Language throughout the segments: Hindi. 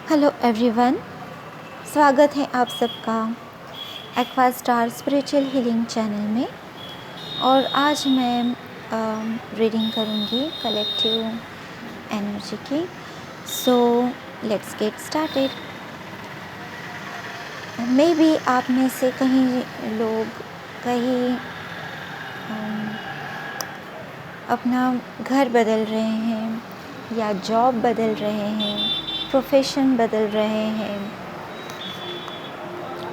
हेलो एवरीवन, स्वागत है आप सबका aqua star spiritual healing channel में। और आज मैं रीडिंग करूँगी कलेक्टिव एनर्जी की। So let's get started. May be आप में से कहीं लोग अपना घर बदल रहे हैं या जॉब बदल रहे हैं, प्रोफेशन बदल रहे हैं।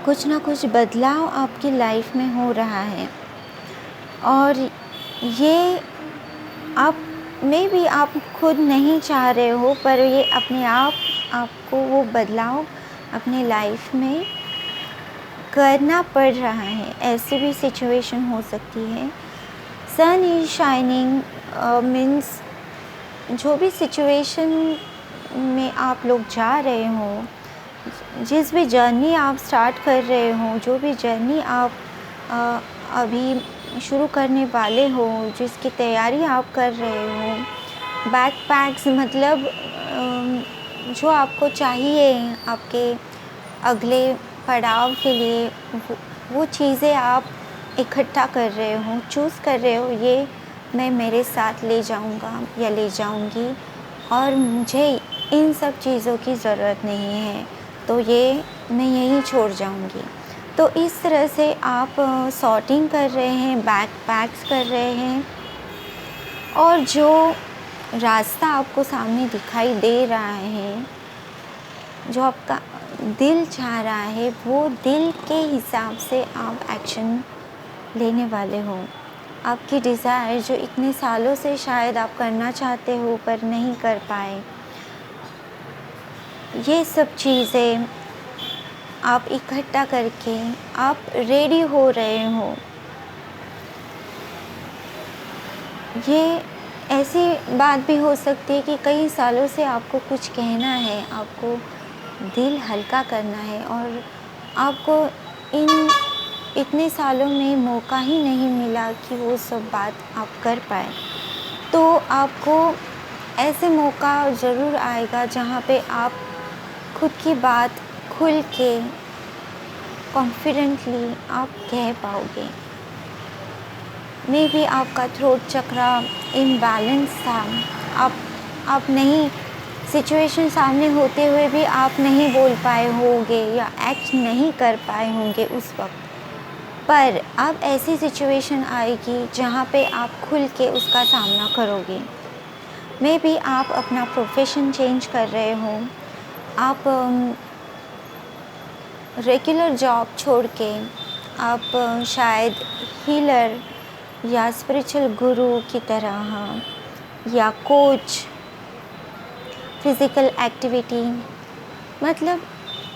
कुछ ना कुछ बदलाव आपकी लाइफ में हो रहा है और ये आप में भी आप खुद नहीं चाह रहे हो, पर ये अपने आप आपको वो बदलाव अपने लाइफ में करना पड़ रहा है। ऐसी भी सिचुएशन हो सकती है। सन इज शाइनिंग मीन्स जो भी सिचुएशन में आप लोग जा रहे हो, जिस भी जर्नी आप स्टार्ट कर रहे हो, जो भी जर्नी आप अभी शुरू करने वाले हो, जिसकी तैयारी आप कर रहे हो, बैकपैक्स मतलब जो आपको चाहिए आपके अगले पड़ाव के लिए, वो चीज़ें आप इकट्ठा कर रहे हो, चूज़ कर रहे हो। ये मैं मेरे साथ ले जाऊंगा या ले जाऊंगी और मुझे इन सब चीज़ों की ज़रूरत नहीं है, तो ये मैं यहीं छोड़ जाऊंगी। तो इस तरह से आप सॉर्टिंग कर रहे हैं, बैकपैक्स कर रहे हैं और जो रास्ता आपको सामने दिखाई दे रहा है, जो आपका दिल चाह रहा है, वो दिल के हिसाब से आप एक्शन लेने वाले हो। आपकी डिज़ायर जो इतने सालों से शायद आप करना चाहते हो पर नहीं कर पाए, ये सब चीज़ें आप इकट्ठा करके आप रेडी हो रहे हो। ये ऐसी बात भी हो सकती है कि कई सालों से आपको कुछ कहना है, आपको दिल हल्का करना है और आपको इतने सालों में मौका ही नहीं मिला कि वो सब बात आप कर पाए। तो आपको ऐसे मौका ज़रूर आएगा जहाँ पे आप खुद की बात खुल के कॉन्फिडेंटली आप कह पाओगे। मे बी आपका थ्रोट चक्रा इम्बैलेंस था, आप नहीं, सिचुएशन सामने होते हुए भी आप नहीं बोल पाए होंगे या एक्ट नहीं कर पाए होंगे उस वक्त। पर अब ऐसी सिचुएशन आएगी जहाँ पे आप खुल के उसका सामना करोगे। मे बी आप अपना प्रोफेशन चेंज कर रहे हो, आप रेगुलर जॉब छोड़ के आप शायद हीलर या स्पिरिचुअल गुरु की तरह या कोच, फिज़िकल एक्टिविटी, मतलब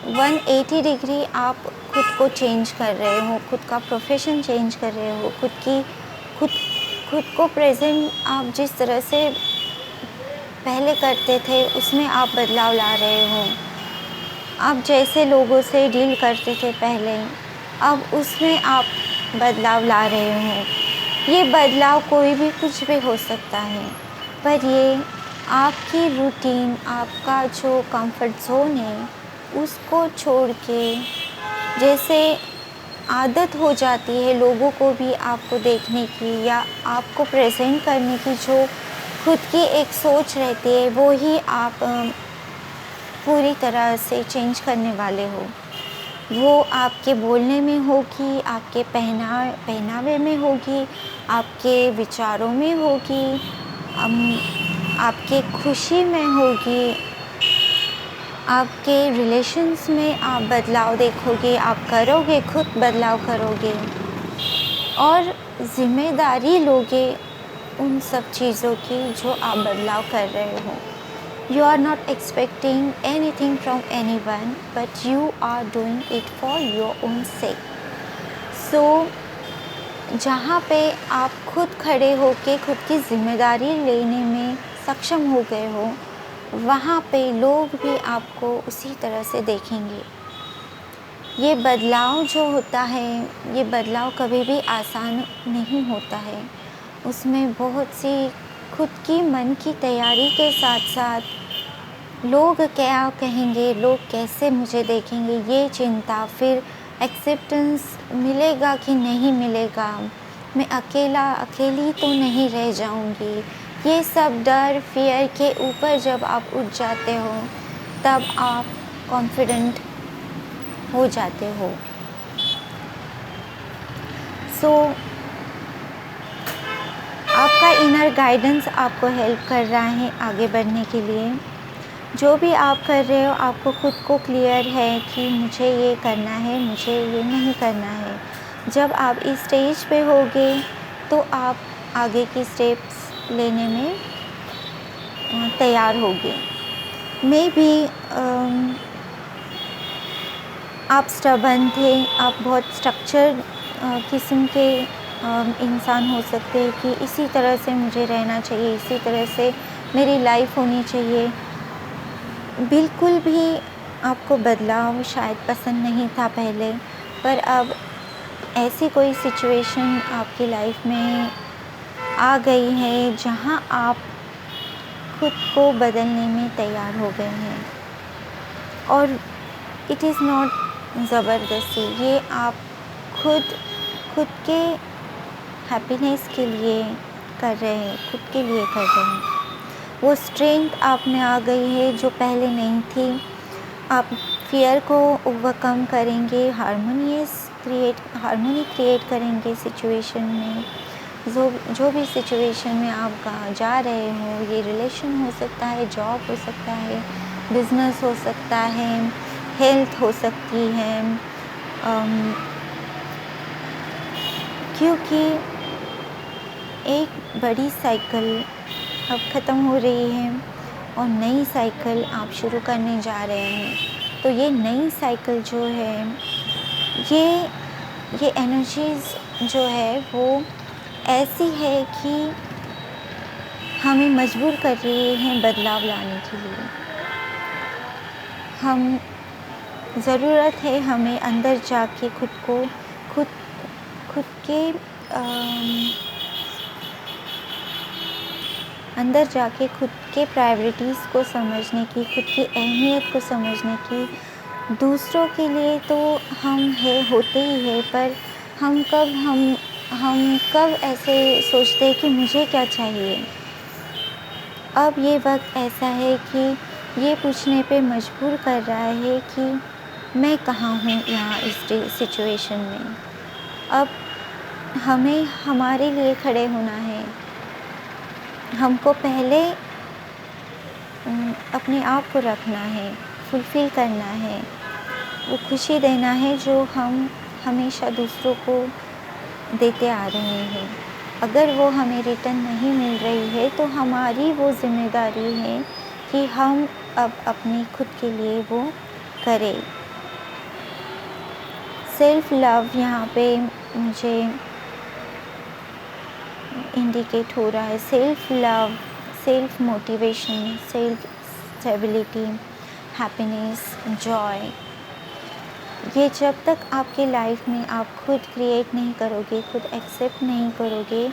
180 डिग्री आप खुद को चेंज कर रहे हो, खुद का प्रोफेशन चेंज कर रहे हो, खुद को प्रेजेंट आप जिस तरह से पहले करते थे उसमें आप बदलाव ला रहे हो। आप जैसे लोगों से डील करते थे पहले, अब उसमें आप बदलाव ला रहे हो। ये बदलाव कोई भी कुछ भी हो सकता है, पर ये आपकी रूटीन, आपका जो कंफर्ट जोन है, उसको छोड़ के, जैसे आदत हो जाती है लोगों को भी आपको देखने की या आपको प्रेजेंट करने की, जो खुद की एक सोच रहती है, वो ही आप पूरी तरह से चेंज करने वाले हो। वो आपके बोलने में होगी, आपके पहनावे में होगी, आपके विचारों में होगी, आपके खुशी में होगी, आपके रिलेशंस में आप बदलाव देखोगे, आप करोगे, खुद बदलाव करोगे और ज़िम्मेदारी लोगे उन सब चीज़ों की जो आप बदलाव कर रहे हो। You are not expecting anything from anyone, but you are doing it for your own sake. So, जहाँ पे आप खुद खड़े होके खुद की ज़िम्मेदारी लेने में सक्षम हो गए हो, वहाँ पे लोग भी आपको उसी तरह से देखेंगे। ये बदलाव जो होता है, ये बदलाव कभी भी आसान नहीं होता है। उसमें बहुत सी खुद की मन की तैयारी के साथ साथ लोग क्या कहेंगे, लोग कैसे मुझे देखेंगे, ये चिंता, फिर एक्सेप्टेंस मिलेगा कि नहीं मिलेगा, मैं अकेली तो नहीं रह जाऊंगी, ये सब डर फियर के ऊपर जब आप उठ जाते हो तब आप कॉन्फिडेंट हो जाते हो। सो आपका इनर गाइडेंस आपको हेल्प कर रहा है आगे बढ़ने के लिए। जो भी आप कर रहे हो आपको खुद को क्लियर है कि मुझे ये करना है, मुझे ये नहीं करना है। जब आप इस स्टेज पे होगे तो आप आगे की स्टेप्स लेने में तैयार होगे। मे बी आप स्टबर्न थे, आप बहुत स्ट्रक्चर्ड किस्म के इंसान हो सकते हैं कि इसी तरह से मुझे रहना चाहिए, इसी तरह से मेरी लाइफ होनी चाहिए। बिल्कुल भी आपको बदलाव शायद पसंद नहीं था पहले, पर अब ऐसी कोई सिचुएशन आपकी लाइफ में आ गई है जहां आप खुद को बदलने में तैयार हो गए हैं। और इट इज़ नॉट ज़बरदस्ती, ये आप खुद के हैप्पीनेस के लिए कर रहे हैं, खुद के लिए कर रहे हैं। वो स्ट्रेंथ आप में आ गई है जो पहले नहीं थी। आप फियर को ओवरकम करेंगे, हार्मनी क्रिएट करेंगे सिचुएशन में। जो भी सिचुएशन में आप जा रहे हो, ये रिलेशन हो सकता है, जॉब हो सकता है, बिजनेस हो सकता है, हेल्थ हो सकती है, क्योंकि एक बड़ी साइकिल अब ख़त्म हो रही है और नई साइकिल आप शुरू करने जा रहे हैं। तो ये नई साइकिल जो है, ये एनर्जीज़ जो है वो ऐसी है कि हमें मजबूर कर रही हैं बदलाव लाने के लिए। हम ज़रूरत है हमें अंदर जाके खुद के अंदर जाके खुद के प्रायोरिटीज़ को समझने की, खुद की अहमियत को समझने की। दूसरों के लिए तो हम होते ही है, पर हम कब ऐसे सोचते हैं कि मुझे क्या चाहिए। अब ये वक्त ऐसा है कि ये पूछने पे मजबूर कर रहा है कि मैं कहाँ हूँ यहाँ इस सिचुएशन में। अब हमें हमारे लिए खड़े होना है। हमको पहले अपने आप को रखना है, फुलफ़िल करना है, वो खुशी देना है जो हम हमेशा दूसरों को देते आ रहे हैं। अगर वो हमें रिटर्न नहीं मिल रही है तो हमारी वो ज़िम्मेदारी है कि हम अब अपनी खुद के लिए वो करें। सेल्फ़ लव यहाँ पे मुझे इंडिकेट हो रहा है। Self love, self motivation, self stability, happiness, Joy, ये जब तक आपके लाइफ में आप खुद क्रिएट नहीं करोगे, खुद एक्सेप्ट नहीं करोगे,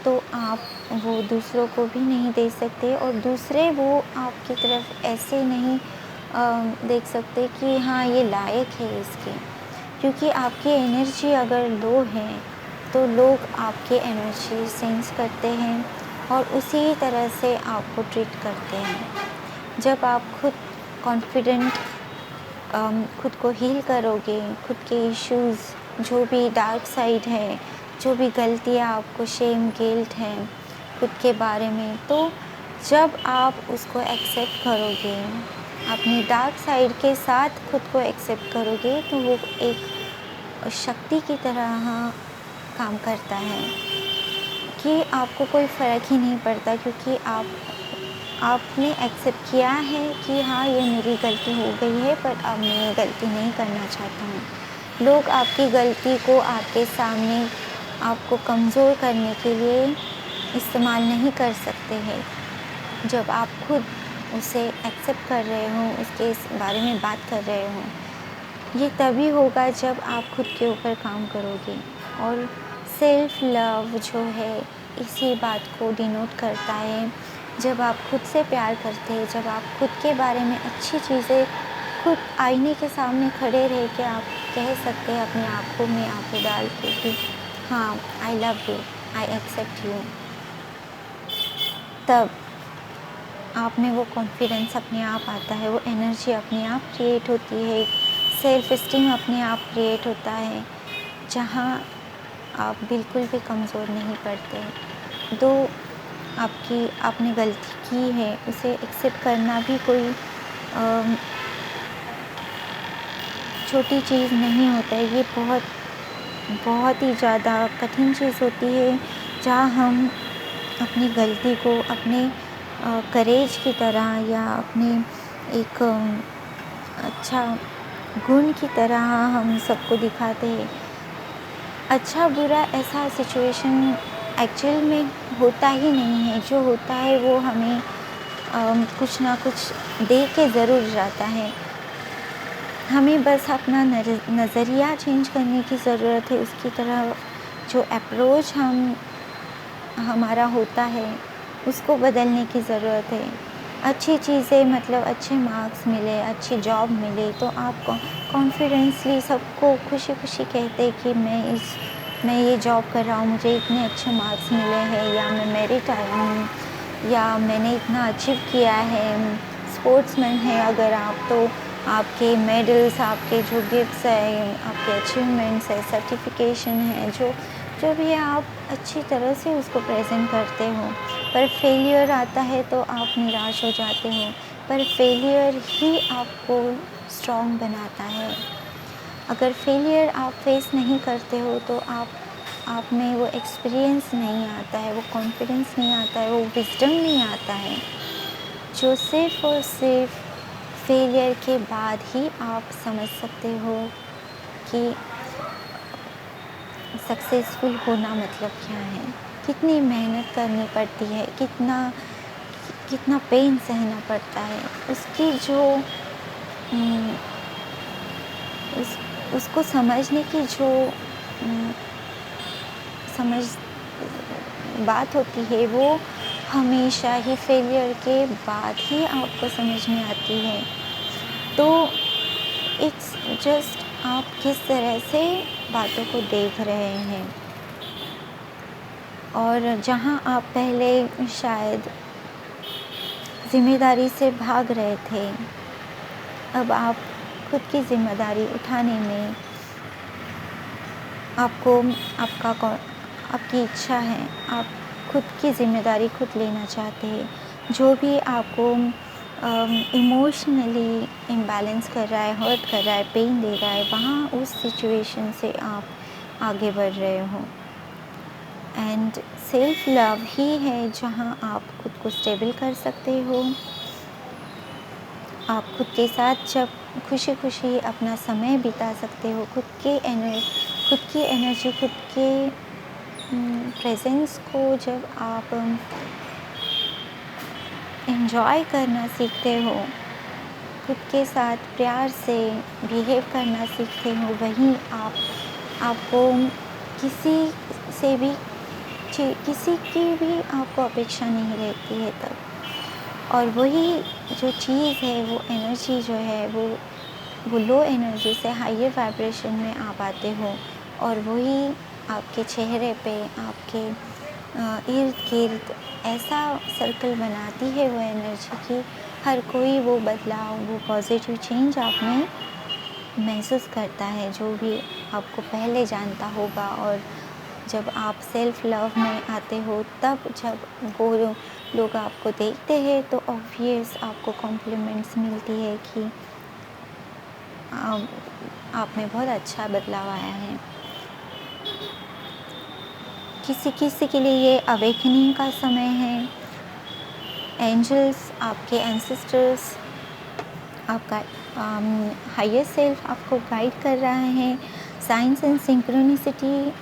तो आप वो दूसरों को भी नहीं दे सकते और दूसरे वो आपकी तरफ ऐसे नहीं देख सकते कि हाँ ये लायक है इसके। क्योंकि आपकी एनर्जी अगर लो है तो लोग आपकी एनर्जी सेंस करते हैं और उसी तरह से आपको ट्रीट करते हैं। जब आप खुद कॉन्फिडेंट खुद को हील करोगे, खुद के इश्यूज़, जो भी डार्क साइड है, जो भी गलतियाँ आपको शेम गिल्ट हैं खुद के बारे में, तो जब आप उसको एक्सेप्ट करोगे, अपनी डार्क साइड के साथ खुद को एक्सेप्ट करोगे, तो वो एक शक्ति की तरह काम करता है कि आपको कोई फ़र्क ही नहीं पड़ता, क्योंकि आपने एक्सेप्ट किया है कि हाँ ये मेरी गलती हो गई है, पर अब मैं ये गलती नहीं करना चाहता हूँ। लोग आपकी गलती को आपके सामने आपको कमज़ोर करने के लिए इस्तेमाल नहीं कर सकते हैं। जब आप खुद उसे एक्सेप्ट कर रहे हो, उसके इस बारे में बात कर रहे हो, ये तभी होगा जब आप खुद के ऊपर काम करोगे। और सेल्फ़ लव जो है इसी बात को डिनोट करता है जब आप खुद से प्यार करते हैं, जब आप खुद के बारे में अच्छी चीज़ें खुद आईने के सामने खड़े रह के आप कह सकते हैं अपनी आँखों में आँखें डाल के कि हाँ, I love you, I accept you, तब आप में वो कॉन्फिडेंस अपने आप आता है, वो एनर्जी अपने आप क्रिएट होती है, सेल्फ इस्टीम अपने आप क्रिएट होता है, जहाँ आप बिल्कुल भी कमज़ोर नहीं पड़ते। तो आपने गलती की है, उसे एक्सेप्ट करना भी कोई छोटी चीज़ नहीं होता है। ये बहुत बहुत ही ज़्यादा कठिन चीज़ होती है, जहाँ हम अपनी गलती को अपने करेज की तरह या अपने एक अच्छा गुण की तरह हम सबको दिखाते हैं। अच्छा बुरा ऐसा सिचुएशन एक्चुअल में होता ही नहीं है, जो होता है वो हमें कुछ ना कुछ दे के ज़रूर जाता है। हमें बस अपना नज़रिया चेंज करने की ज़रूरत है, उसकी तरह जो अप्रोच हमारा होता है उसको बदलने की ज़रूरत है। अच्छी चीज़ें मतलब अच्छे मार्क्स मिले, अच्छी जॉब मिले तो आप कॉन्फिडेंसली सबको खुशी-खुशी कहते हैं कि मैं ये जॉब कर रहा हूँ, मुझे इतने अच्छे मार्क्स मिले हैं, या मैं मेरिट आया हूँ, या मैंने इतना अचीव किया है। स्पोर्ट्समैन हैं अगर आप, तो आपके मेडल्स, आपके जो गिफ्ट्स हैं, आपके अचीवमेंट्स है, सर्टिफिकेशन है, जो भी है आप अच्छी तरह से उसको प्रेज़ेंट करते हो। पर फेलियर आता है तो आप निराश हो जाते हो, पर फेलियर ही आपको स्ट्रॉन्ग बनाता है। अगर फेलियर आप फेस नहीं करते हो तो आप में वो एक्सपीरियंस नहीं आता है, वो कॉन्फिडेंस नहीं आता है, वो विज़डम नहीं आता है, जो सिर्फ़ और सिर्फ़ फेलियर के बाद ही आप समझ सकते हो कि सक्सेसफुल होना मतलब क्या है, कितनी मेहनत करनी पड़ती है, कितना पेन सहना पड़ता है, उसकी जो उम, उस उसको समझने की जो उम, समझ बात होती है, वो हमेशा ही फेलियर के बाद ही आपको समझ में आती है। तो इट्स जस्ट आप किस तरह से बातों को देख रहे हैं, और जहाँ आप पहले शायद ज़िम्मेदारी से भाग रहे थे, अब आप खुद की ज़िम्मेदारी उठाने में आपको आपकी इच्छा है, आप खुद की ज़िम्मेदारी खुद लेना चाहते हैं। जो भी आपको इमोशनली इम्बैलेंस कर रहा है, हर्ट कर रहा है, पेन दे रहा है, वहाँ उस सिचुएशन से आप आगे बढ़ रहे हो। एंड सेल्फ लव ही है जहाँ आप खुद को स्टेबल कर सकते हो। आप खुद के साथ जब खुशी-खुशी अपना समय बिता सकते हो, खुद की एनर्जी, खुद के प्रेज़ेंस को जब आप एन्जॉय करना सीखते हो, खुद के साथ प्यार से बिहेव करना सीखते हो, वहीं आपको किसी से भी किसी की भी आपको अपेक्षा नहीं रहती है तब। और वही जो चीज़ है, वो एनर्जी जो है, वो लो एनर्जी से हायर वाइब्रेशन में आप आते हो, और वही आपके चेहरे पे, आपके इर्द-गिर्द ऐसा सर्कल बनाती है वो एनर्जी कि हर कोई वो बदलाव, वो पॉज़िटिव चेंज आप में महसूस करता है, जो भी आपको पहले जानता होगा। और जब आप सेल्फ लव में आते हो, तब जब वो लोग आपको देखते हैं तो ऑब्वियस आपको कॉम्प्लीमेंट्स मिलती है कि आप में बहुत अच्छा बदलाव आया है। किसी के लिए ये अवेकनिंग का समय है। एंजल्स, आपके एंसेस्टर्स, आपका हायर सेल्फ आपको गाइड कर रहा है। साइंस एंड सिंक्रोनिसिटी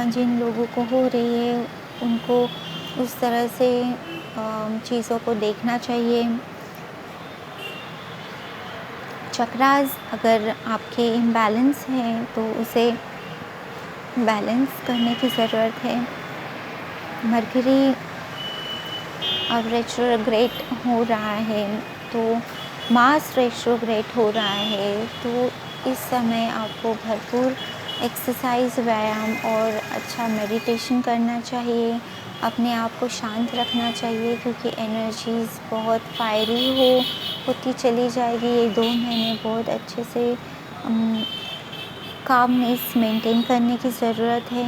जिन लोगों को हो रही है, उनको उस तरह से चीज़ों को देखना चाहिए। चक्रास अगर आपके इम्बैलेंस हैं तो उसे बैलेंस करने की ज़रूरत है। मरकरी अब रेट्रोग्रेड हो रहा है, तो मार्स रेट्रोग्रेड हो रहा है, तो इस समय आपको भरपूर एक्सरसाइज, व्यायाम और अच्छा मेडिटेशन करना चाहिए। अपने आप को शांत रखना चाहिए, क्योंकि एनर्जीज़ बहुत फायरी होती चली जाएगी। ये 2 महीने बहुत अच्छे से कामनेस मेंटेन करने की ज़रूरत है।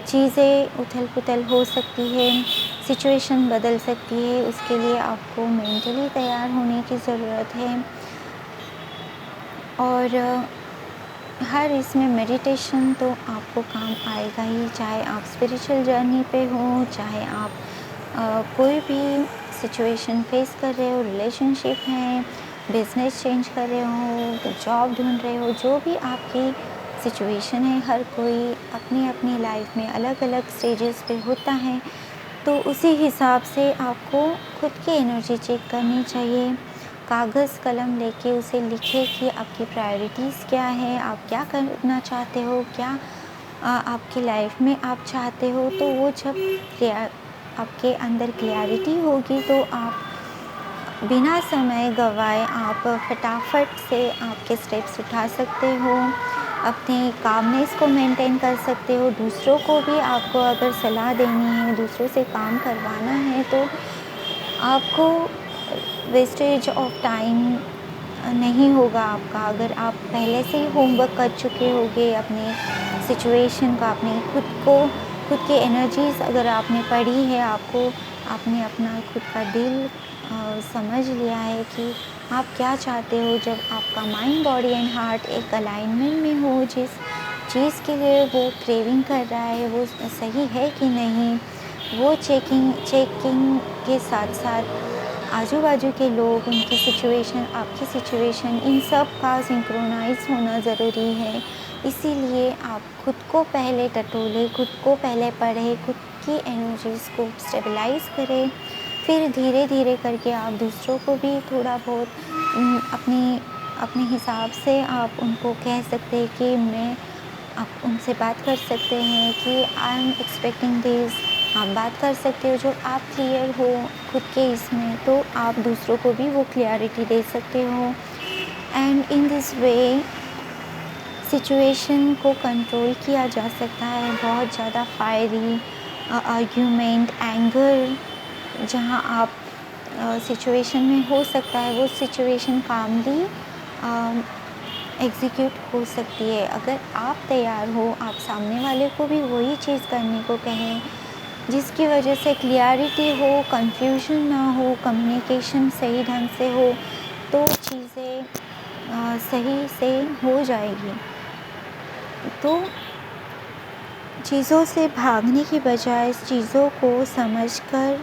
चीज़ें उथल-पुथल हो सकती है, सिचुएशन बदल सकती है, उसके लिए आपको मेंटली तैयार होने की ज़रूरत है। और हर इसमें मेडिटेशन तो आपको काम आएगा ही, चाहे आप स्पिरिचुअल जर्नी पे हो, चाहे आप कोई भी सिचुएशन फेस कर रहे हो, रिलेशनशिप है, बिजनेस चेंज कर रहे हो, जॉब ढूंढ रहे हो, जो भी आपकी सिचुएशन है, हर कोई अपनी अपनी लाइफ में अलग अलग स्टेजेस पे होता है। तो उसी हिसाब से आपको खुद की एनर्जी चेक करनी चाहिए। कागज़ कलम लेके उसे लिखें कि आपकी प्रायोरिटीज़ क्या है, आप क्या करना चाहते हो, क्या आपकी लाइफ में आप चाहते हो। तो वो जब आपके अंदर क्लैरिटी होगी, तो आप बिना समय गंवाए आप फटाफट से आपके स्टेप्स उठा सकते हो, अपनी कामनेस को मेंटेन कर सकते हो। दूसरों को भी आपको अगर सलाह देनी है, दूसरों से काम करवाना है, तो आपको वेस्टेज ऑफ टाइम नहीं होगा आपका। अगर आप पहले से ही होमवर्क कर चुके होगे अपने सिचुएशन का, अपने खुद की एनर्जीज़ अगर आपने पढ़ी है, आपने अपना खुद का दिल समझ लिया है कि आप क्या चाहते हो। जब आपका माइंड, बॉडी एंड हार्ट एक अलाइनमेंट में हो, जिस चीज़ के लिए वो क्रेविंग कर रहा है वो सही है कि नहीं, वो चेकिंग के साथ साथ आजू-बाजू के लोग, उनकी सिचुएशन, आपकी सिचुएशन, इन सब का सिंक्रोनाइज़ होना ज़रूरी है। इसीलिए आप खुद को पहले टटोलें, खुद को पहले पढ़ें, खुद की एनर्जीज़ को स्टेबलाइज़ करें। फिर धीरे-धीरे करके आप दूसरों को भी थोड़ा बहुत अपने हिसाब से आप उनको कह सकते हैं कि आप उनसे बात कर सकते हैं कि आई एम एक्सपेक्टिंग दिस। आप बात कर सकते हो, जो आप क्लियर हो खुद के इसमें, तो आप दूसरों को भी वो क्लैरिटी दे सकते हो। And in this way situation को कंट्रोल किया जा सकता है। बहुत ज़्यादा फायरी आर्ग्यूमेंट, एंगर जहाँ आप सिचुएशन में हो सकता है, वो सिचुएशन कामली एग्ज़ीक्यूट हो सकती है। अगर आप तैयार हो, आप सामने वाले को भी वही चीज़ करने को कहें, जिसकी वजह से क्लियरिटी हो, कन्फ्यूजन ना हो, कम्युनिकेशन सही ढंग से हो, तो चीज़ें सही से हो जाएगी। तो चीज़ों से भागने की बजाय चीज़ों को समझकर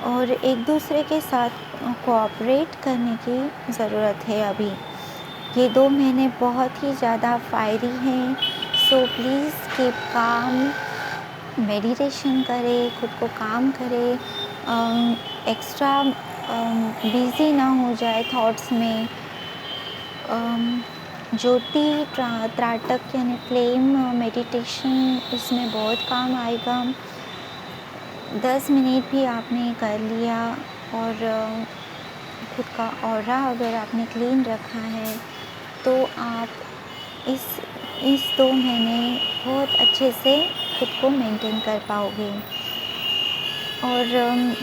और एक दूसरे के साथ कोऑपरेट करने की ज़रूरत है अभी। ये 2 महीने बहुत ही ज़्यादा फायरी हैं। So please keep calm, meditation करें, खुद को काम करें, एक्स्ट्रा बिज़ी ना हो जाए थॉट्स में। ज्योति त्राटक यानी फ्लेम मेडिटेशन, इसमें बहुत काम आएगा। 10 मिनट भी आपने कर लिया, और खुद का ऑरा अगर आपने क्लीन रखा है, तो आप इस 2 महीने बहुत अच्छे से खुद को मेंटेन कर पाओगे। और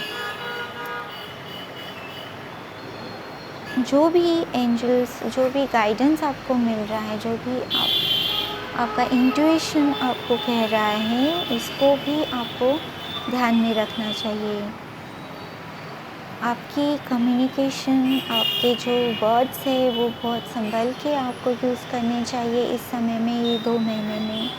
जो भी एंजल्स, जो भी गाइडेंस आपको मिल रहा है, जो भी आपका इंट्यूशन आपको कह रहा है, इसको भी आपको ध्यान में रखना चाहिए। आपकी कम्युनिकेशन, आपके जो वर्ड्स है, वो बहुत संभल के आपको यूज़ करने चाहिए इस समय में, ये 2 महीने में।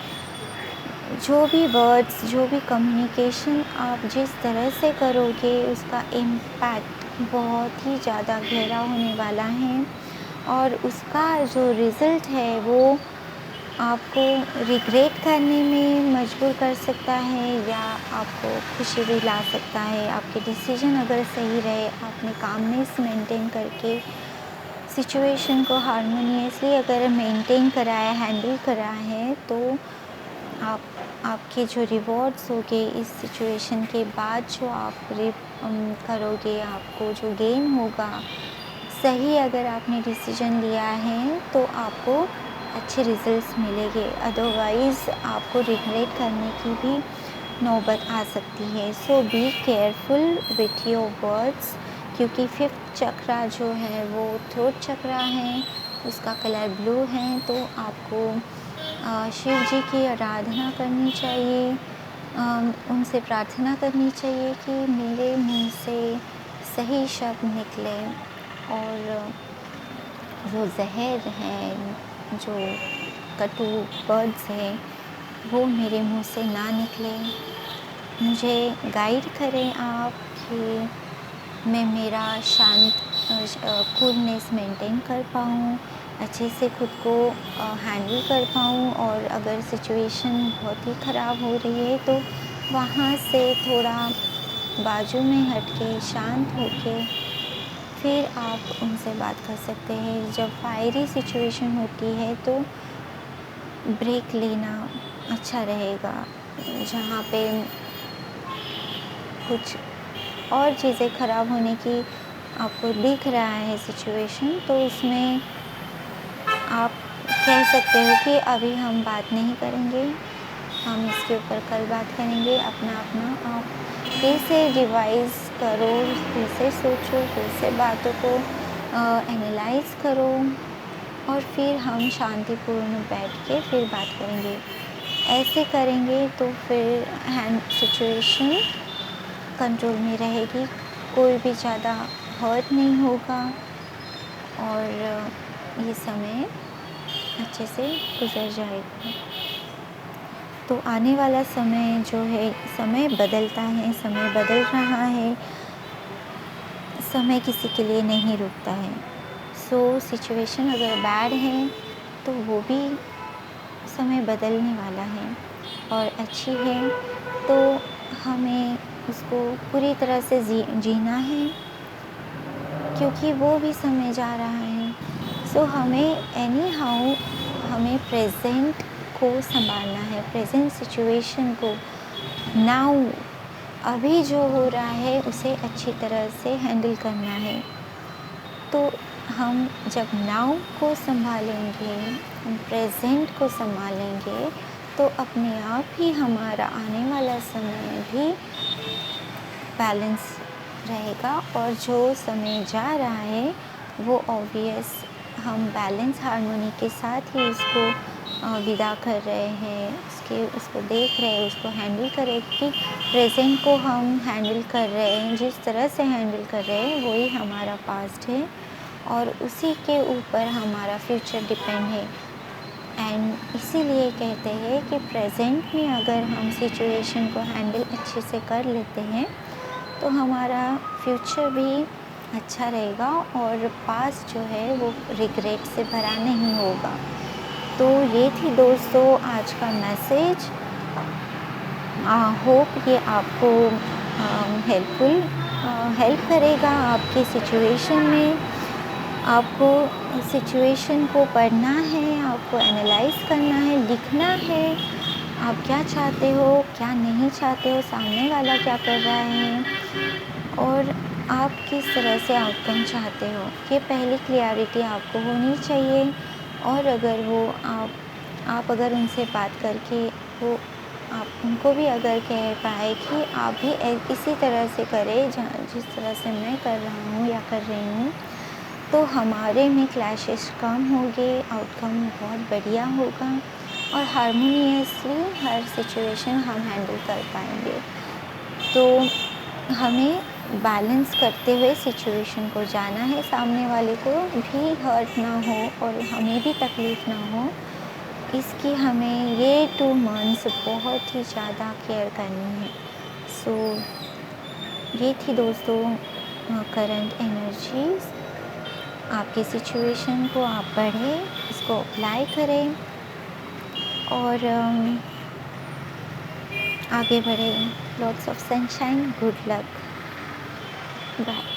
जो भी वर्ड्स, जो भी कम्युनिकेशन आप जिस तरह से करोगे, उसका इम्पैक्ट बहुत ही ज़्यादा गहरा होने वाला है, और उसका जो रिज़ल्ट है वो आपको रिग्रेट करने में मजबूर कर सकता है, या आपको खुशी भी ला सकता है। आपके डिसीजन अगर सही रहे, आपने कामनेस मेंटेन करके सिचुएशन को हारमोनियसली अगर मेंटेन करा है, हैंडल करा है, तो आप आपके जो रिवॉर्ड्स होंगे इस सिचुएशन के बाद, जो आप करोगे, आपको जो गेन होगा, सही अगर आपने डिसीजन लिया है तो आपको अच्छे रिजल्ट्स मिलेंगे। अदरवाइज़ आपको रिग्रेट करने की भी नौबत आ सकती है। So be careful with your words, क्योंकि फिफ्थ चक्रा जो है वो थ्रोट चक्रा है, उसका कलर ब्लू है। तो आपको शिव जी की आराधना करनी चाहिए, उनसे प्रार्थना करनी चाहिए कि मेरे मुंह से सही शब्द निकले और जो जहर है, जो कटु वर्ड्स हैं, वो मेरे मुंह से ना निकले। मुझे गाइड करें आप कि मैं मेरा शांत कूलनेस मेंटेन कर पाऊँ, अच्छे से खुद को हैंडल कर पाऊँ। और अगर सिचुएशन बहुत ही ख़राब हो रही है तो वहाँ से थोड़ा बाजू में हट के शांत होके फिर आप उनसे बात कर सकते हैं। जब फायरी सिचुएशन होती है तो ब्रेक लेना अच्छा रहेगा। जहाँ पे कुछ और चीज़ें ख़राब होने की आपको दिख रहा है सिचुएशन, तो उसमें आप कह सकते हो कि अभी हम बात नहीं करेंगे, हम इसके ऊपर कल बात करेंगे। अपना अपना आप फिर से रिवाइज़ करो, फिर से सोचो, फिर से बातों को एनालाइज़ करो और फिर हम शांतिपूर्ण बैठ के फिर बात करेंगे। ऐसे करेंगे तो फिर सिचुएशन कंट्रोल में रहेगी, कोई भी ज़्यादा हर्ट नहीं होगा और ये समय अच्छे से गुजर जाएगा। तो आने वाला समय जो है, समय बदलता है, समय बदल रहा है, समय किसी के लिए नहीं रुकता है। सो सिचुएशन अगर बैड है तो वो भी समय बदलने वाला है, और अच्छी है तो हमें उसको पूरी तरह से जीना है, क्योंकि वो भी समय जा रहा है। सो हमें एनी हाउ हमें प्रेजेंट को संभालना है, प्रेजेंट सिचुएशन को, नाउ अभी जो हो रहा है उसे अच्छी तरह से हैंडल करना है। तो हम जब नाउ को संभालेंगे, हम प्रेजेंट को संभालेंगे, तो अपने आप ही हमारा आने वाला समय भी बैलेंस रहेगा। और जो समय जा रहा है वो ऑब्वियस हम बैलेंस हार्मोनी के साथ ही उसको विदा कर रहे हैं, उसको देख रहे हैं, उसको हैंडल कर रहे हैं। क्योंकि प्रेजेंट को हम हैंडल कर रहे हैं, जिस तरह से हैंडल कर रहे हैं वही हमारा पास्ट है और उसी के ऊपर हमारा फ्यूचर डिपेंड है। एंड इसीलिए कहते हैं कि प्रेजेंट में अगर हम सिचुएशन को हैंडल अच्छे से कर लेते हैं तो हमारा फ्यूचर भी अच्छा रहेगा और पास्ट जो है वो रिग्रेट से भरा नहीं होगा। तो ये थी दोस्तों आज का मैसेज। होप ये आपको हेल्प करेगा आपके सिचुएशन में। आपको सिचुएशन को पढ़ना है, आपको एनालाइज करना है, लिखना है, आप क्या चाहते हो, क्या नहीं चाहते हो, सामने वाला क्या कर रहा है और आप किस तरह से आउटकम चाहते हो, ये पहली क्लियरिटी आपको होनी चाहिए। और अगर वो आप अगर उनसे बात करके वो आप उनको भी अगर कह पाए कि आप भी इसी तरह से करें जिस तरह से मैं कर रहा हूँ या कर रही हूँ, तो हमारे में क्लैशेस कम होंगे, आउटकम बहुत बढ़िया होगा और हारमोनियसली हर सिचुएशन हम हैंडल कर पाएंगे। तो हमें बैलेंस करते हुए सिचुएशन को जाना है, सामने वाले को भी हर्ट ना हो और हमें भी तकलीफ़ ना हो, इसकी हमें ये 2 मंथ्स बहुत ही ज़्यादा केयर करनी है। सो ये थी दोस्तों करंट एनर्जीज़। आपकी सिचुएशन को आप पढ़ें, इसको अप्लाई करें और आगे बढ़ें। Lots of sunshine, good luck, bye.